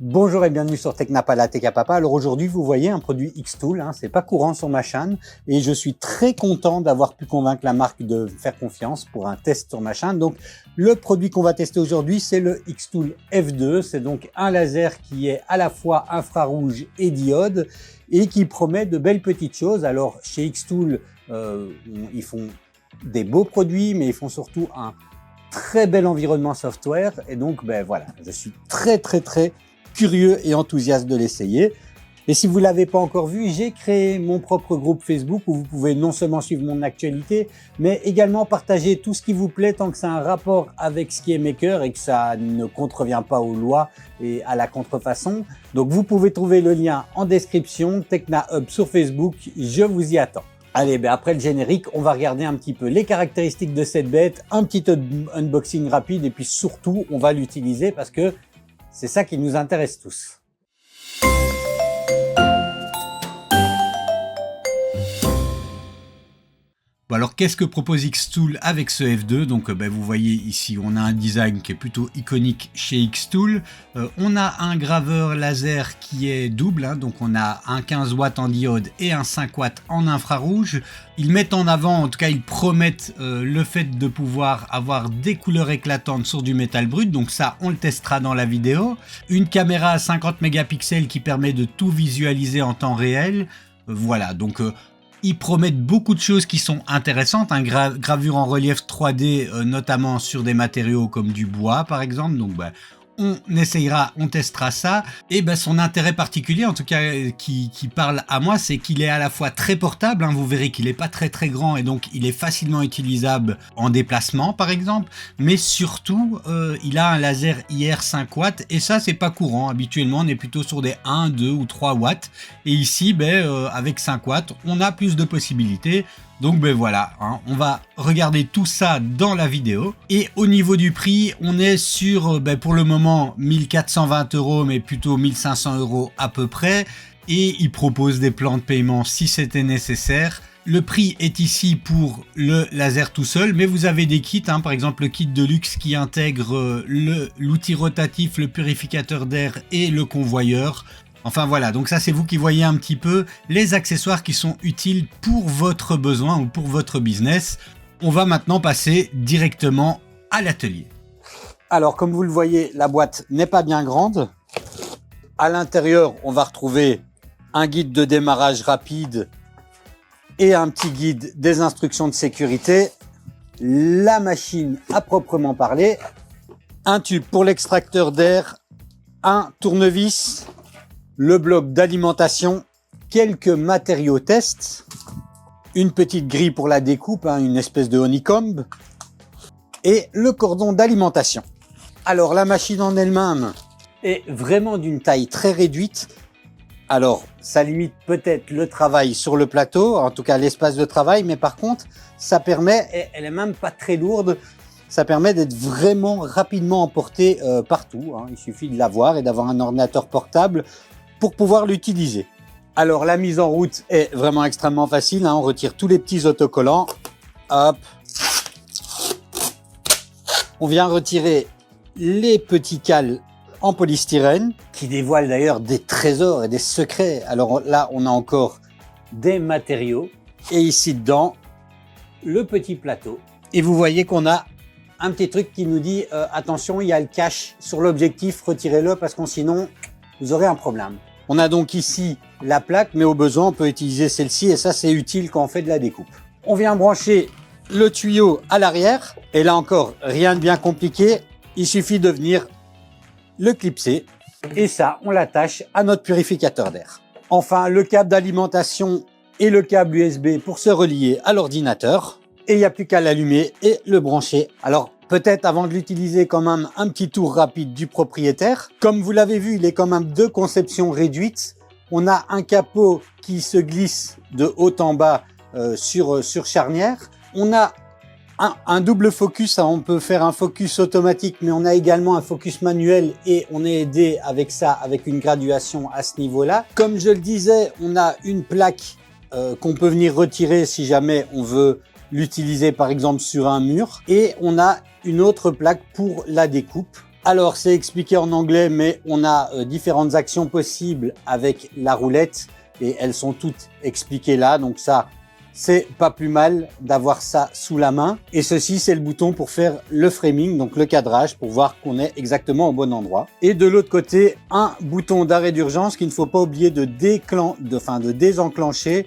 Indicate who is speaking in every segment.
Speaker 1: Bonjour et bienvenue sur Technapala Techapapa. Alors aujourd'hui, vous voyez un produit Xtool, c'est pas courant sur ma chaîne et je suis très content d'avoir pu convaincre la marque de faire confiance pour un test sur ma chaîne. Donc le produit qu'on va tester aujourd'hui, c'est le Xtool F2. C'est donc un laser qui est à la fois infrarouge et diode et qui promet de belles petites choses. Alors chez Xtool, ils font des beaux produits, mais ils font surtout un très bel environnement software et donc voilà, je suis très curieux et enthousiaste de l'essayer. Et si vous l'avez pas encore vu, j'ai créé mon propre groupe Facebook où vous pouvez non seulement suivre mon actualité, mais également partager tout ce qui vous plaît tant que ça a un rapport avec ce qui est maker et que ça ne contrevient pas aux lois et à la contrefaçon. Donc vous pouvez trouver le lien en description, Techna Hub sur Facebook, je vous y attends. Allez, après le générique, on va regarder un petit peu les caractéristiques de cette bête, un petit unboxing rapide et puis surtout, on va l'utiliser parce que c'est ça qui nous intéresse tous. Bon alors qu'est-ce que propose Xtool avec ce F2? Donc vous voyez ici on a un design qui est plutôt iconique chez Xtool. On a un graveur laser qui est double, donc on a un 15 watts en diode et un 5 watts en infrarouge. Ils mettent en avant, en tout cas ils promettent le fait de pouvoir avoir des couleurs éclatantes sur du métal brut, donc ça on le testera dans la vidéo. Une caméra à 50 mégapixels qui permet de tout visualiser en temps réel. Voilà, donc ils promettent beaucoup de choses qui sont intéressantes, gravure en relief 3D, notamment sur des matériaux comme du bois par exemple, donc on essayera, on testera ça. Et son intérêt particulier, en tout cas qui parle à moi, c'est qu'il est à la fois très portable, vous verrez qu'il n'est pas très grand et donc il est facilement utilisable en déplacement par exemple, mais surtout il a un laser IR 5 watts et ça c'est pas courant. Habituellement on est plutôt sur des 1, 2 ou 3 watts et ici avec 5 watts on a plus de possibilités. Donc voilà, on va regarder tout ça dans la vidéo. Et au niveau du prix, on est sur pour le moment 1420 €, mais plutôt 1500 € à peu près. Et ils proposent des plans de paiement si c'était nécessaire. Le prix est ici pour le laser tout seul, mais vous avez des kits, par exemple le kit de luxe qui intègre l'outil rotatif, le purificateur d'air et le convoyeur. Enfin voilà, donc ça c'est vous qui voyez un petit peu les accessoires qui sont utiles pour votre besoin ou pour votre business. On va maintenant passer directement à l'atelier. Alors comme vous le voyez, la boîte n'est pas bien grande. À l'intérieur, on va retrouver un guide de démarrage rapide et un petit guide des instructions de sécurité. La machine à proprement parler, un tube pour l'extracteur d'air, un tournevis, le bloc d'alimentation, quelques matériaux tests, une petite grille pour la découpe, une espèce de honeycomb, et le cordon d'alimentation. Alors la machine en elle-même est vraiment d'une taille très réduite. Alors ça limite peut-être le travail sur le plateau, en tout cas l'espace de travail, mais par contre ça permet, et elle est même pas très lourde, ça permet d'être vraiment rapidement emporté partout. Il suffit de l'avoir et d'avoir un ordinateur portable pour pouvoir l'utiliser. Alors la mise en route est vraiment extrêmement facile, on retire tous les petits autocollants, hop, on vient retirer les petits cales en polystyrène qui dévoilent d'ailleurs des trésors et des secrets. Alors là on a encore des matériaux et ici dedans le petit plateau et vous voyez qu'on a un petit truc qui nous dit attention, il y a le cache sur l'objectif, retirez-le parce que sinon vous aurez un problème. On a donc ici la plaque, mais au besoin, on peut utiliser celle-ci et ça, c'est utile quand on fait de la découpe. On vient brancher le tuyau à l'arrière et là encore, rien de bien compliqué. Il suffit de venir le clipser et ça, on l'attache à notre purificateur d'air. Enfin, le câble d'alimentation et le câble USB pour se relier à l'ordinateur. Et il n'y a plus qu'à l'allumer et le brancher. Alors, peut-être avant de l'utiliser quand même un petit tour rapide du propriétaire. Comme vous l'avez vu, il est quand même de conception réduite. On a un capot qui se glisse de haut en bas sur charnière. On a un double focus, on peut faire un focus automatique, mais on a également un focus manuel et on est aidé avec ça, avec une graduation à ce niveau-là. Comme je le disais, on a une plaque qu'on peut venir retirer si jamais on veut l'utiliser par exemple sur un mur et on a une autre plaque pour la découpe
Speaker 2: Alors, c'est expliqué en anglais, mais on a différentes actions possibles avec la roulette et elles sont toutes expliquées là. Donc ça, c'est pas plus mal d'avoir ça sous la main. Et ceci, c'est le bouton pour faire le framing, donc le cadrage, pour voir qu'on est exactement au bon endroit. Et de l'autre côté, un bouton d'arrêt d'urgence qu'il ne faut pas oublier de désenclencher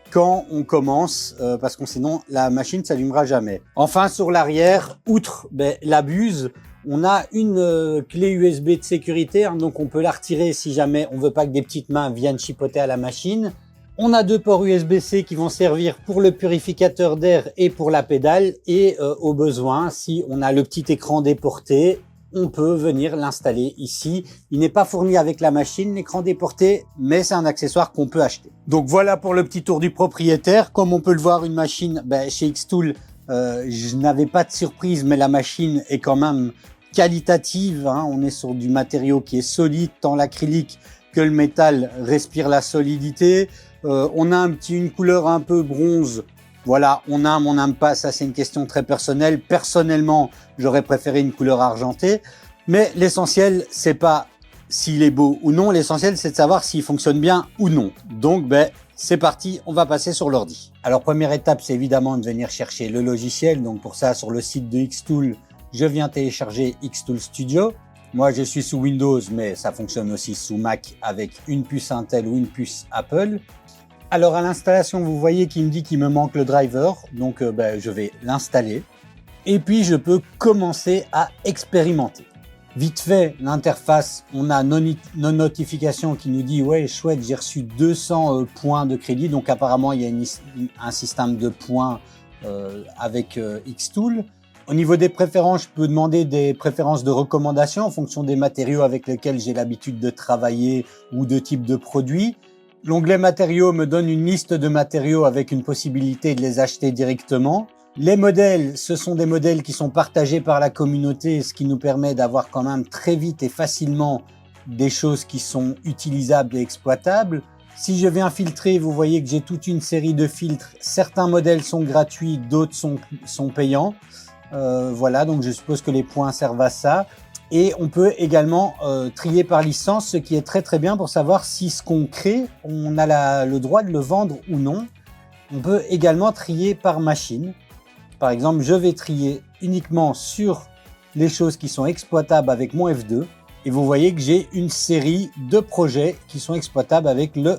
Speaker 2: quand on commence, parce que sinon la machine s'allumera jamais. Enfin, sur l'arrière, outre la buse, on a une clé USB de sécurité, hein, donc on peut la retirer si jamais on veut pas que des petites mains viennent chipoter à la machine. On a deux ports USB-C qui vont servir pour le purificateur d'air et pour la pédale. Et au besoin, si on a le petit écran déporté, on peut venir l'installer ici. Il n'est pas fourni avec la machine, l'écran déporté, mais c'est un accessoire qu'on peut acheter. Donc voilà pour le petit tour du propriétaire. Comme on peut le voir, une machine chez Xtool, je n'avais pas de surprise, mais la machine est quand même qualitative, hein. On est sur du matériau qui est solide, tant l'acrylique que le métal respire la solidité. On a une couleur un peu bronze. Voilà, on aime, on n'aime pas, ça c'est une question très personnelle. Personnellement, j'aurais préféré une couleur argentée. Mais l'essentiel, c'est pas s'il est beau ou non. L'essentiel, c'est de savoir s'il fonctionne bien ou non. Donc, c'est parti, on va passer sur l'ordi. Alors, première étape, c'est évidemment de venir chercher le logiciel. Donc, pour ça, sur le site de Xtool, je viens télécharger Xtool Studio. Moi, je suis sous Windows, mais ça fonctionne aussi sous Mac avec une puce Intel ou une puce Apple. Alors, à l'installation, vous voyez qu'il me dit qu'il me manque le driver. Donc, je vais l'installer. Et puis, je peux commencer à expérimenter. Vite fait, l'interface, on a nos notifications qui nous dit « Ouais, chouette, j'ai reçu 200 points de crédit. » Donc, apparemment, il y a un système de points avec Xtool. Au niveau des préférences, je peux demander des préférences de recommandation en fonction des matériaux avec lesquels j'ai l'habitude de travailler ou de type de produit. L'onglet matériaux me donne une liste de matériaux avec une possibilité de les acheter directement. Les modèles, ce sont des modèles qui sont partagés par la communauté, ce qui nous permet d'avoir quand même très vite et facilement des choses qui sont utilisables et exploitables. Si je viens filtrer, vous voyez que j'ai toute une série de filtres. Certains modèles sont gratuits, d'autres sont payants. Voilà, donc je suppose que les points servent à ça. Et on peut également trier par licence, ce qui est très très bien pour savoir si ce qu'on crée, on a le droit de le vendre ou non. On peut également trier par machine. Par exemple, je vais trier uniquement sur les choses qui sont exploitables avec mon F2. Et vous voyez que j'ai une série de projets qui sont exploitables avec le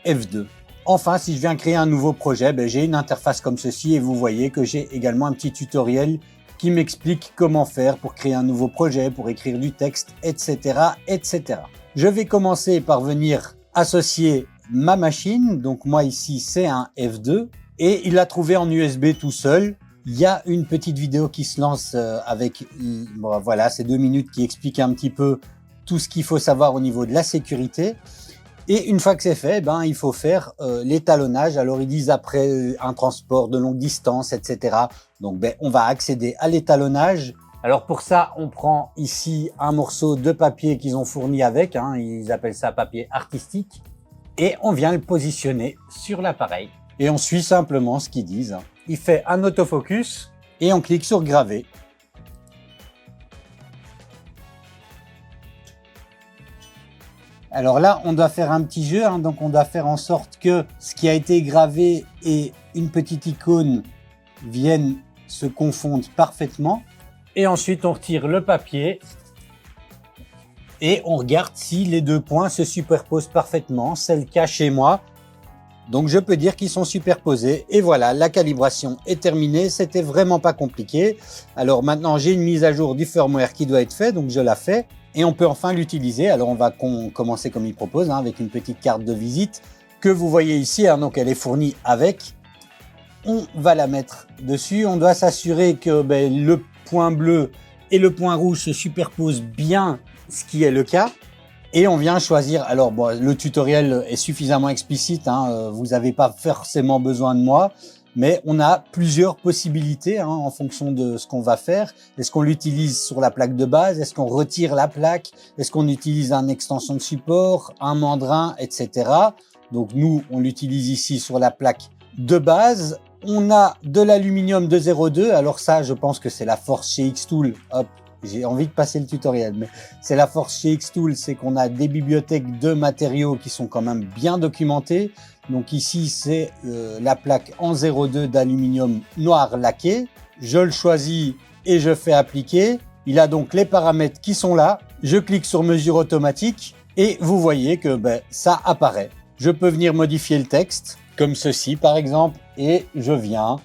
Speaker 2: F2. Enfin, si je viens créer un nouveau projet, j'ai une interface comme ceci et vous voyez que j'ai également un petit tutoriel qui m'explique comment faire pour créer un nouveau projet, pour écrire du texte, etc., etc. Je vais commencer par venir associer ma machine. Donc moi ici, c'est un F2 et il l'a trouvé en USB tout seul. Il y a une petite vidéo qui se lance avec, voilà, ces 2 minutes qui expliquent un petit peu tout ce qu'il faut savoir au niveau de la sécurité. Et une fois que c'est fait, il faut faire l'étalonnage. Alors ils disent après un transport de longue distance, etc. Donc on va accéder à l'étalonnage. Alors pour ça, on prend ici un morceau de papier qu'ils ont fourni avec. Ils appellent ça papier artistique. Et on vient le positionner sur l'appareil. Et on suit simplement ce qu'ils disent. Il fait un autofocus et on clique sur graver. Alors là, on doit faire un petit jeu, donc on doit faire en sorte que ce qui a été gravé et une petite icône viennent se confondre parfaitement. Et ensuite, on retire le papier et on regarde si les 2 points se superposent parfaitement. C'est le cas chez moi. Donc je peux dire qu'ils sont superposés. Et voilà, la calibration est terminée. C'était vraiment pas compliqué. Alors maintenant, j'ai une mise à jour du firmware qui doit être faite, donc je la fais. Et on peut enfin l'utiliser. Alors on va commencer comme il propose, avec une petite carte de visite que vous voyez ici. Donc elle est fournie avec. On va la mettre dessus. On doit s'assurer que le point bleu et le point rouge se superposent bien, ce qui est le cas. Et on vient choisir. Alors le tutoriel est suffisamment explicite. Vous n'avez pas forcément besoin de moi. Mais on a plusieurs possibilités en fonction de ce qu'on va faire. Est-ce qu'on l'utilise sur la plaque de base? Est-ce qu'on retire la plaque? Est-ce qu'on utilise une extension de support, un mandrin, etc. Donc nous, on l'utilise ici sur la plaque de base. On a de l'aluminium 202. Alors ça, je pense que c'est la force chez Xtool. Hop, j'ai envie de passer le tutoriel, mais c'est la force chez Xtool, c'est qu'on a des bibliothèques de matériaux qui sont quand même bien documentées. Donc ici, c'est la plaque en 02 d'aluminium noir laqué. Je le choisis et je fais appliquer. Il a donc les paramètres qui sont là. Je clique sur mesure automatique et vous voyez que ça apparaît. Je peux venir modifier le texte, comme ceci par exemple, et je viens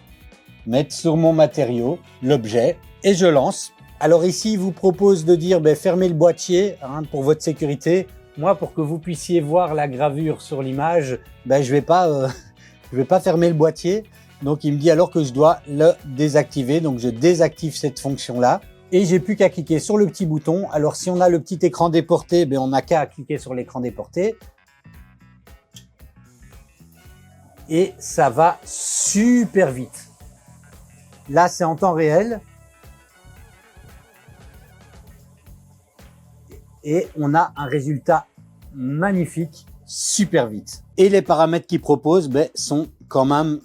Speaker 2: mettre sur mon matériau l'objet et je lance. Alors ici, il vous propose de dire fermez le boîtier pour votre sécurité. Moi, pour que vous puissiez voir la gravure sur l'image, je vais pas fermer le boîtier. Donc il me dit alors que je dois le désactiver. Donc je désactive cette fonction-là. Et j'ai plus qu'à cliquer sur le petit bouton. Alors si on a le petit écran déporté, on n'a qu'à cliquer sur l'écran déporté. Et ça va super vite. Là, c'est en temps réel. Et on a un résultat magnifique, super vite. Et les paramètres qu'il propose sont quand même,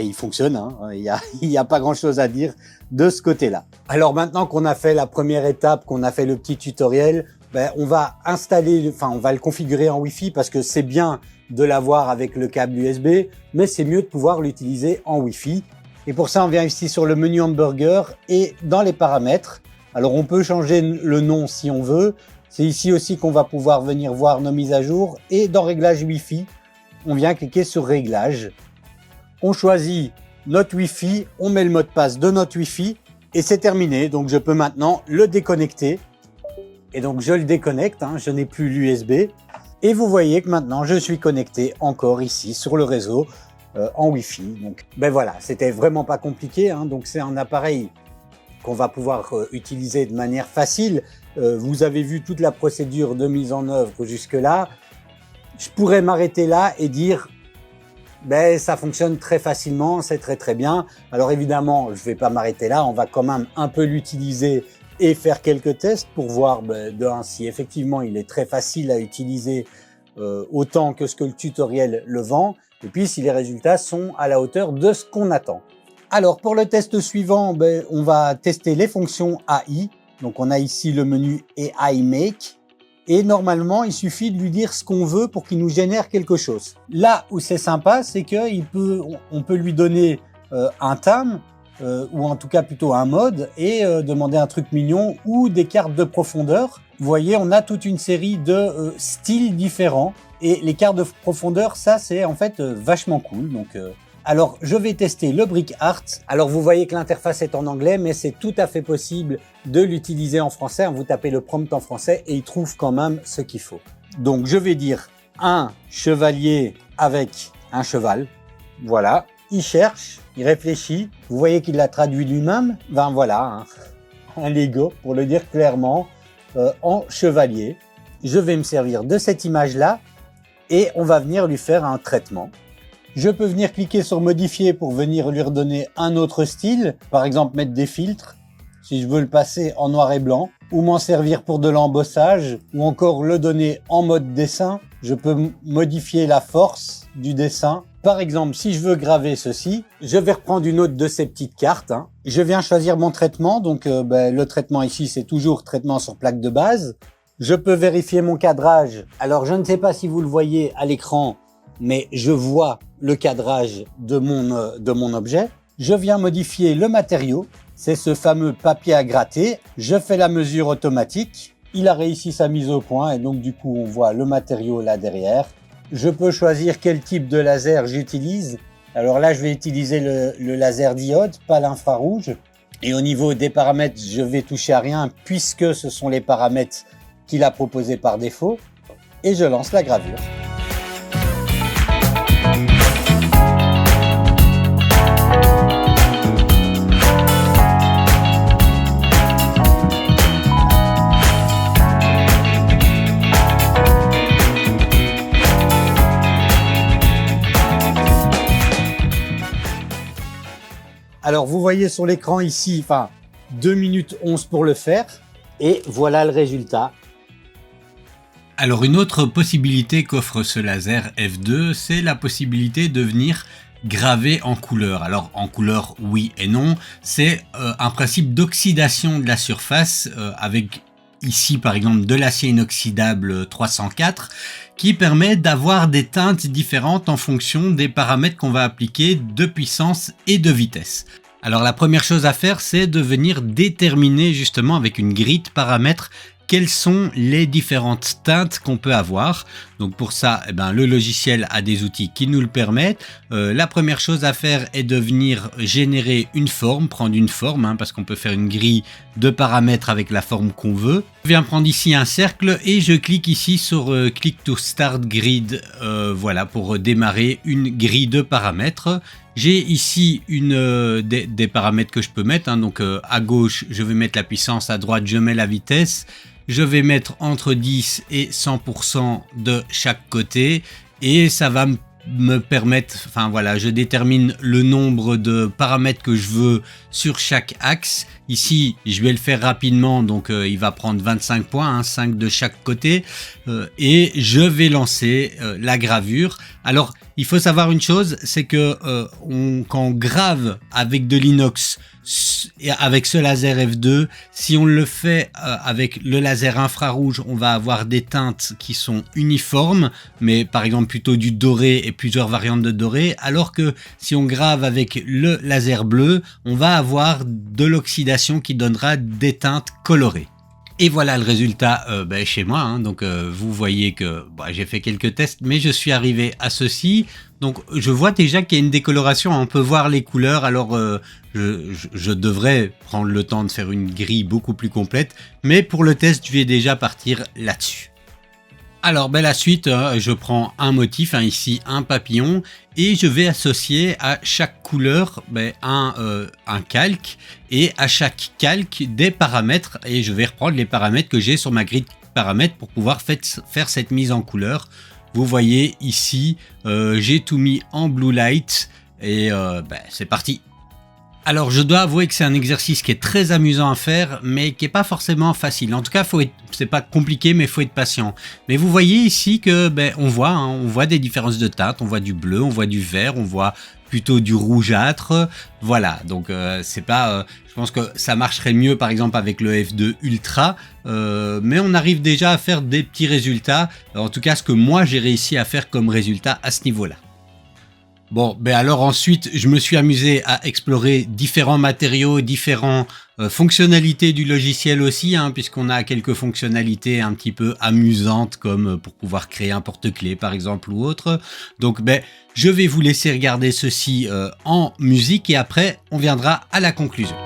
Speaker 2: ils fonctionnent. Il y a pas grand chose à dire de ce côté-là. Alors maintenant qu'on a fait la première étape, qu'on a fait le petit tutoriel, on va on va le configurer en Wi-Fi parce que c'est bien de l'avoir avec le câble USB, mais c'est mieux de pouvoir l'utiliser en Wi-Fi. Et pour ça, on vient ici sur le menu hamburger et dans les paramètres. Alors on peut changer le nom si on veut. C'est ici aussi qu'on va pouvoir venir voir nos mises à jour. Et dans Réglages Wi-Fi, on vient cliquer sur Réglages. On choisit notre Wi-Fi, on met le mot de passe de notre Wi-Fi et c'est terminé. Donc je peux maintenant le déconnecter. Et donc je le déconnecte, je n'ai plus l'USB. Et vous voyez que maintenant je suis connecté encore ici sur le réseau en Wi-Fi. Donc voilà, c'était vraiment pas compliqué. Donc c'est un appareil qu'on va pouvoir utiliser de manière facile. Vous avez vu toute la procédure de mise en œuvre jusque-là. Je pourrais m'arrêter là et dire ça fonctionne très facilement, c'est très très bien. Alors évidemment, je vais pas m'arrêter là, on va quand même un peu l'utiliser et faire quelques tests pour voir si effectivement il est très facile à utiliser autant que ce que le tutoriel le vend, et puis si les résultats sont à la hauteur de ce qu'on attend. Alors pour le test suivant, on va tester les fonctions AI. Donc on a ici le menu AI Make et normalement il suffit de lui dire ce qu'on veut pour qu'il nous génère quelque chose. Là où c'est sympa, c'est qu'on peut lui donner un thème ou en tout cas plutôt un mode et demander un truc mignon ou des cartes de profondeur. Vous voyez, on a toute une série de styles différents et les cartes de profondeur, ça c'est en fait vachement cool. Donc alors, je vais tester le Brick Art. Alors, vous voyez que l'interface est en anglais, mais c'est tout à fait possible de l'utiliser en français. Vous tapez le prompt en français et il trouve quand même ce qu'il faut. Donc, je vais dire un chevalier avec un cheval. Voilà. Il cherche, il réfléchit. Vous voyez qu'il l'a traduit lui-même. Voilà, un Lego, pour le dire clairement, en chevalier. Je vais me servir de cette image-là et on va venir lui faire un traitement. Je peux venir cliquer sur modifier pour venir lui redonner un autre style, par exemple mettre des filtres, si je veux le passer en noir et blanc, ou m'en servir pour de l'embossage, ou encore le donner en mode dessin. Je peux modifier la force du dessin. Par exemple, si je veux graver ceci, je vais reprendre une autre de ces petites cartes. Je viens choisir mon traitement, donc le traitement ici c'est toujours traitement sur plaque de base. Je peux vérifier mon cadrage. Alors je ne sais pas si vous le voyez à l'écran, mais je vois le cadrage de mon objet. Je viens modifier le matériau, c'est ce fameux papier à gratter. Je fais la mesure automatique. Il a réussi sa mise au point et donc du coup on voit le matériau là derrière. Je peux choisir quel type de laser j'utilise. Alors là je vais utiliser le laser diode, pas l'infrarouge. Et au niveau des paramètres, je vais toucher à rien puisque ce sont les paramètres qu'il a proposés par défaut. Et je lance la gravure. Alors, vous voyez sur l'écran ici, 2 minutes 11 pour le faire. Et voilà le résultat.
Speaker 1: Alors, une autre possibilité qu'offre ce laser F2, c'est la possibilité de venir graver en couleur. Alors en couleur oui et non, c'est un principe d'oxydation de la surface avec ici par exemple de l'acier inoxydable 304 qui permet d'avoir des teintes différentes en fonction des paramètres qu'on va appliquer de puissance et de vitesse. Alors la première chose à faire, c'est de venir déterminer justement avec une grille de paramètres quelles sont les différentes teintes qu'on peut avoir. Donc pour ça, le logiciel a des outils qui nous le permettent. La première chose à faire est de venir générer une forme, prendre une forme, parce qu'on peut faire une grille de paramètres avec la forme qu'on veut. Je viens prendre ici un cercle et je clique ici sur Click to Start Grid, voilà, pour démarrer une grille de paramètres. J'ai ici des paramètres que je peux mettre, donc à gauche je vais mettre la puissance, à droite je mets la vitesse. Je vais mettre entre 10 et 100% de chaque côté et ça va me permettre, enfin voilà, je détermine le nombre de paramètres que je veux sur chaque axe. Ici, je vais le faire rapidement, donc il va prendre 25 points, 5 de chaque côté, et je vais lancer la gravure. Alors, il faut savoir une chose, c'est que quand on grave avec de l'inox, avec ce laser F2, si on le fait avec le laser infrarouge, on va avoir des teintes qui sont uniformes, mais par exemple plutôt du doré et plusieurs variantes de doré, alors que si on grave avec le laser bleu, on va avoir de l'oxydation qui donnera des teintes colorées. Et voilà le résultat chez moi, donc vous voyez que j'ai fait quelques tests, mais je suis arrivé à ceci. Donc je vois déjà qu'il y a une décoloration, on peut voir les couleurs, alors je devrais prendre le temps de faire une grille beaucoup plus complète, mais pour le test je vais déjà partir là-dessus. Alors la suite, je prends un motif, ici un papillon, et je vais associer à chaque couleur un calque, et à chaque calque des paramètres, et je vais reprendre les paramètres que j'ai sur ma grille de paramètres pour pouvoir faire cette mise en couleur. Vous voyez ici, j'ai tout mis en blue light, et c'est parti. Alors je dois avouer que c'est un exercice qui est très amusant à faire, mais qui n'est pas forcément facile. En tout cas, c'est pas compliqué, mais il faut être patient. Mais vous voyez ici que on voit des différences de teintes, on voit du bleu, on voit du vert, on voit plutôt du rougeâtre. Voilà, donc c'est pas. Je pense que ça marcherait mieux par exemple avec le F2 Ultra, mais on arrive déjà à faire des petits résultats. En tout cas, ce que moi j'ai réussi à faire comme résultat à ce niveau-là. Bon, alors ensuite, je me suis amusé à explorer différents matériaux, différentes fonctionnalités du logiciel aussi, puisqu'on a quelques fonctionnalités un petit peu amusantes, comme pour pouvoir créer un porte-clés par exemple ou autre. Donc, je vais vous laisser regarder ceci en musique et après, on viendra à la conclusion.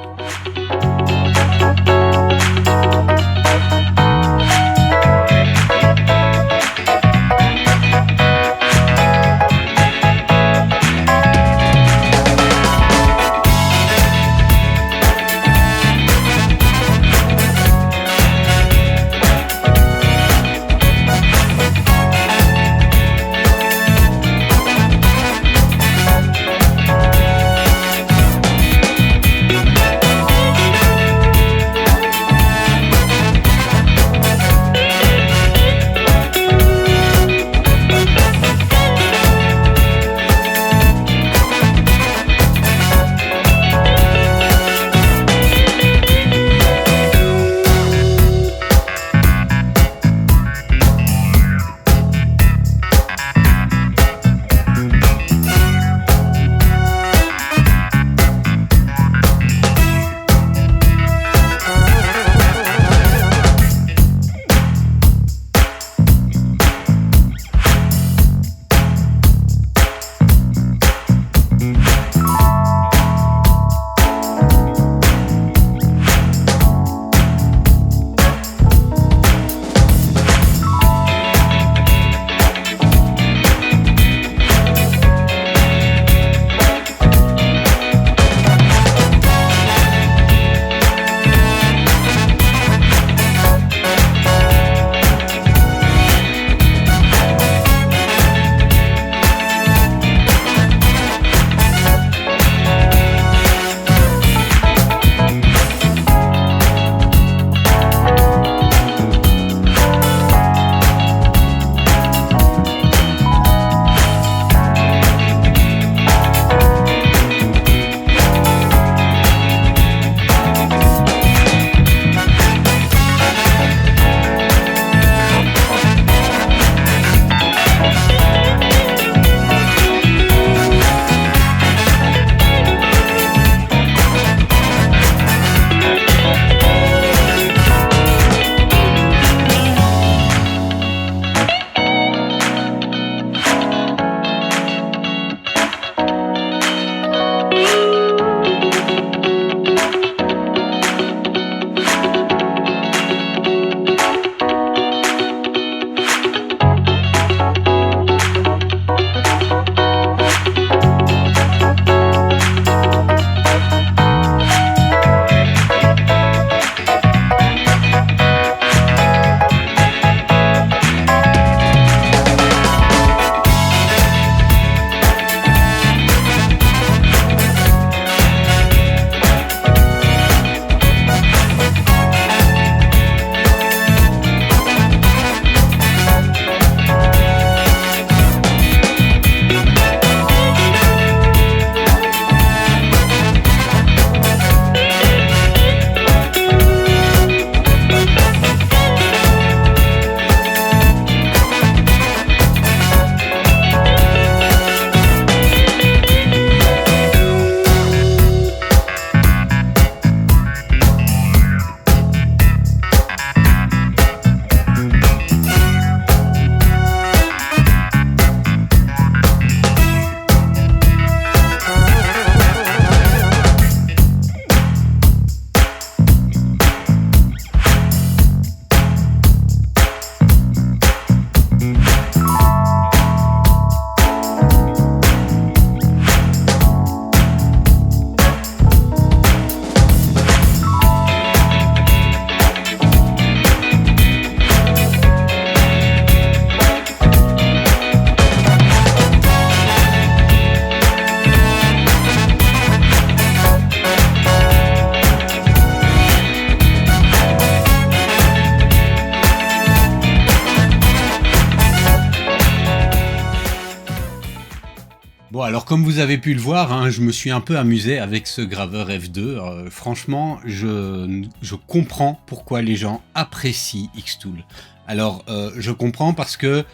Speaker 1: Bon, alors comme vous avez pu le voir, hein, je me suis un peu amusé avec ce graveur F2. Franchement, je comprends pourquoi les gens apprécient Xtool. Alors, je comprends parce que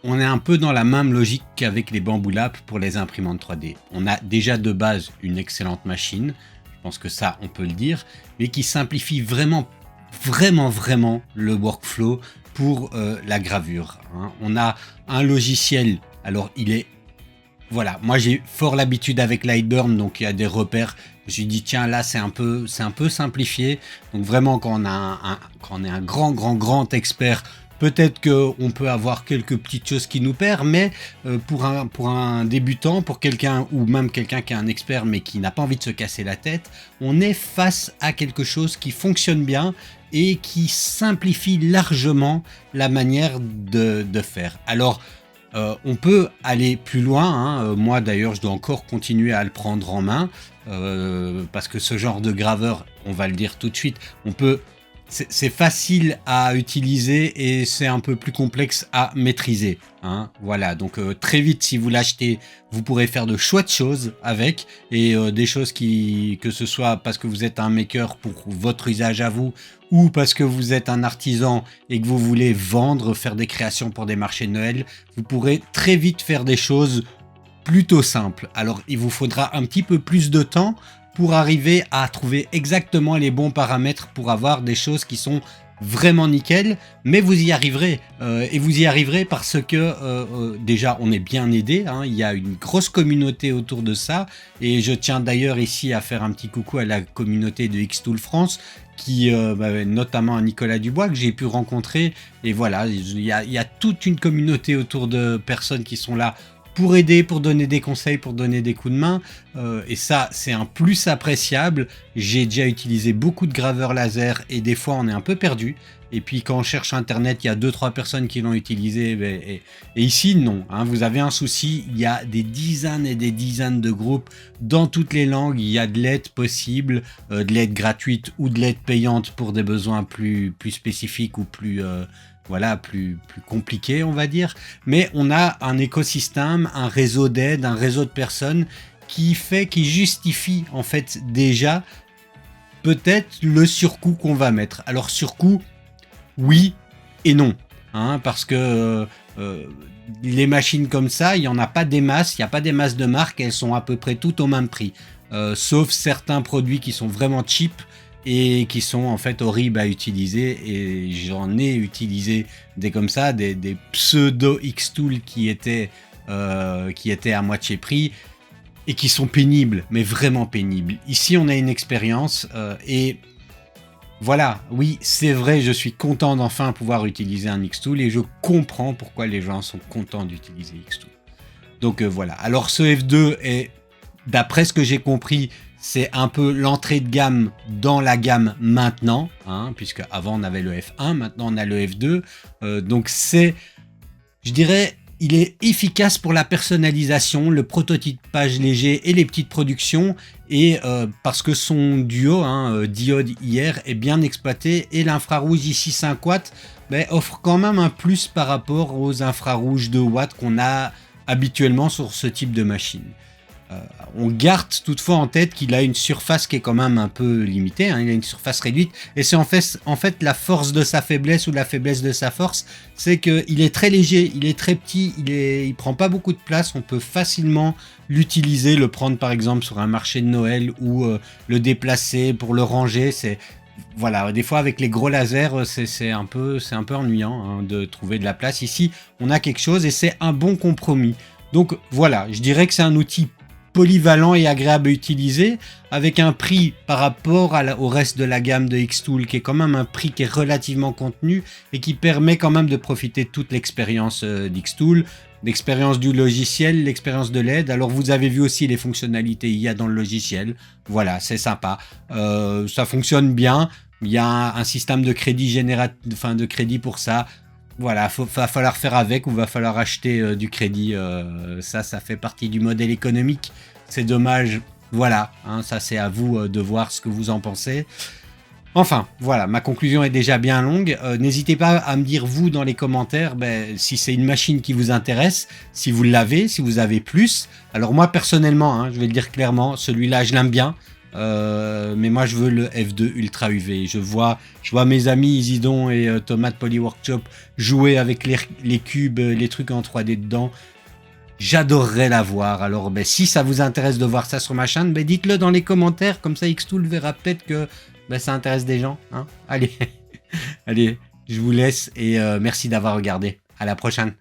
Speaker 1: on est un peu dans la même logique qu'avec les Bambu Lab pour les imprimantes 3D. On a déjà de base une excellente machine, je pense que ça on peut le dire, mais qui simplifie vraiment le workflow pour la gravure. Hein. On a un logiciel, alors il est... Voilà, moi j'ai fort l'habitude avec Lightburn, donc il y a des repères. Je me suis dit tiens là c'est un peu simplifié. Donc vraiment quand on est un grand expert, peut-être qu'on peut avoir quelques petites choses qui nous perdent, mais pour un débutant, pour quelqu'un ou même quelqu'un qui est un expert mais qui n'a pas envie de se casser la tête, on est face à quelque chose qui fonctionne bien et qui simplifie largement la manière de faire. Alors on peut aller plus loin, hein. Moi d'ailleurs je dois encore continuer à le prendre en main parce que ce genre de graveur, on va le dire tout de suite, c'est facile à utiliser et c'est un peu plus complexe à maîtriser. Hein. Voilà, donc très vite si vous l'achetez, vous pourrez faire de chouettes choses avec et des choses que ce soit parce que vous êtes un maker pour votre usage à vous ou parce que vous êtes un artisan et que vous voulez vendre, faire des créations pour des marchés de Noël, vous pourrez très vite faire des choses plutôt simples. Alors il vous faudra un petit peu plus de temps pour arriver à trouver exactement les bons paramètres pour avoir des choses qui sont vraiment nickel, mais vous y arriverez. Et vous y arriverez parce que déjà on est bien aidé, hein, il y a une grosse communauté autour de ça, et je tiens d'ailleurs ici à faire un petit coucou à la communauté de Xtool France, qui notamment à Nicolas Dubois que j'ai pu rencontrer, et voilà, il y a toute une communauté autour de personnes qui sont là pour aider, pour donner des conseils, pour donner des coups de main, et ça c'est un plus appréciable. J'ai déjà utilisé beaucoup de graveurs laser et des fois on est un peu perdu, et puis quand on cherche internet il y a 2-3 personnes qui l'ont utilisé, et ici non, hein, vous avez un souci, il y a des dizaines et des dizaines de groupes dans toutes les langues, il y a de l'aide possible, de l'aide gratuite ou de l'aide payante pour des besoins plus spécifiques ou plus compliqué, on va dire, mais on a un écosystème, un réseau d'aide, un réseau de personnes qui justifie en fait déjà peut-être le surcoût qu'on va mettre. Alors surcoût, oui et non, hein, parce que les machines comme ça, il n'y en a pas des masses, il n'y a pas des masses de marques, elles sont à peu près toutes au même prix, sauf certains produits qui sont vraiment cheap et qui sont en fait horribles à utiliser, et j'en ai utilisé des comme ça, des pseudo Xtool qui étaient à moitié prix et qui sont pénibles, mais vraiment pénibles. Ici on a une expérience et voilà, oui c'est vrai, je suis content d'enfin pouvoir utiliser un Xtool et je comprends pourquoi les gens sont contents d'utiliser Xtool. Donc voilà, alors ce F2 est, d'après ce que j'ai compris, c'est un peu l'entrée de gamme dans la gamme maintenant, hein, puisque avant on avait le F1, maintenant on a le F2. Donc c'est, je dirais, il est efficace pour la personnalisation, le prototypage léger et les petites productions, et parce que son duo, hein, diode IR, est bien exploité, et l'infrarouge ici 5 watts offre quand même un plus par rapport aux infrarouges 2 watts qu'on a habituellement sur ce type de machine. On garde toutefois en tête qu'il a une surface qui est quand même un peu limitée, hein, il a une surface réduite, et c'est en fait la force de sa faiblesse ou la faiblesse de sa force, c'est qu'il est très léger, il est très petit, il prend pas beaucoup de place, on peut facilement l'utiliser, le prendre par exemple sur un marché de Noël ou le déplacer pour le ranger. Voilà, des fois avec les gros lasers, c'est un peu ennuyant, hein, de trouver de la place. Ici, on a quelque chose et c'est un bon compromis. Donc voilà, je dirais que c'est un outil polyvalent et agréable à utiliser, avec un prix par rapport au reste de la gamme de Xtool qui est quand même un prix qui est relativement contenu et qui permet quand même de profiter de toute l'expérience d'Xtool, l'expérience du logiciel, l'expérience de l'aide. Alors vous avez vu aussi les fonctionnalités il y a dans le logiciel, voilà, c'est sympa, ça fonctionne bien, il y a un système de crédit de crédit pour ça. Voilà, va falloir faire avec, ou va falloir acheter du crédit, ça fait partie du modèle économique, c'est dommage, voilà, hein, ça c'est à vous de voir ce que vous en pensez. Enfin, voilà, ma conclusion est déjà bien longue. N'hésitez pas à me dire, vous, dans les commentaires, si c'est une machine qui vous intéresse, si vous l'avez, si vous avez plus. Alors moi, personnellement, hein, je vais le dire clairement, celui-là, je l'aime bien. Mais moi, je veux le F2 Ultra UV. Je vois mes amis Isidon et Thomas de Poly Workshop jouer avec les cubes, les trucs en 3D dedans. J'adorerais la voir. Alors, si ça vous intéresse de voir ça sur ma chaîne, dites-le dans les commentaires. Comme ça, Xtool verra peut-être que ça intéresse des gens. Hein. Allez, allez, je vous laisse et merci d'avoir regardé. À la prochaine.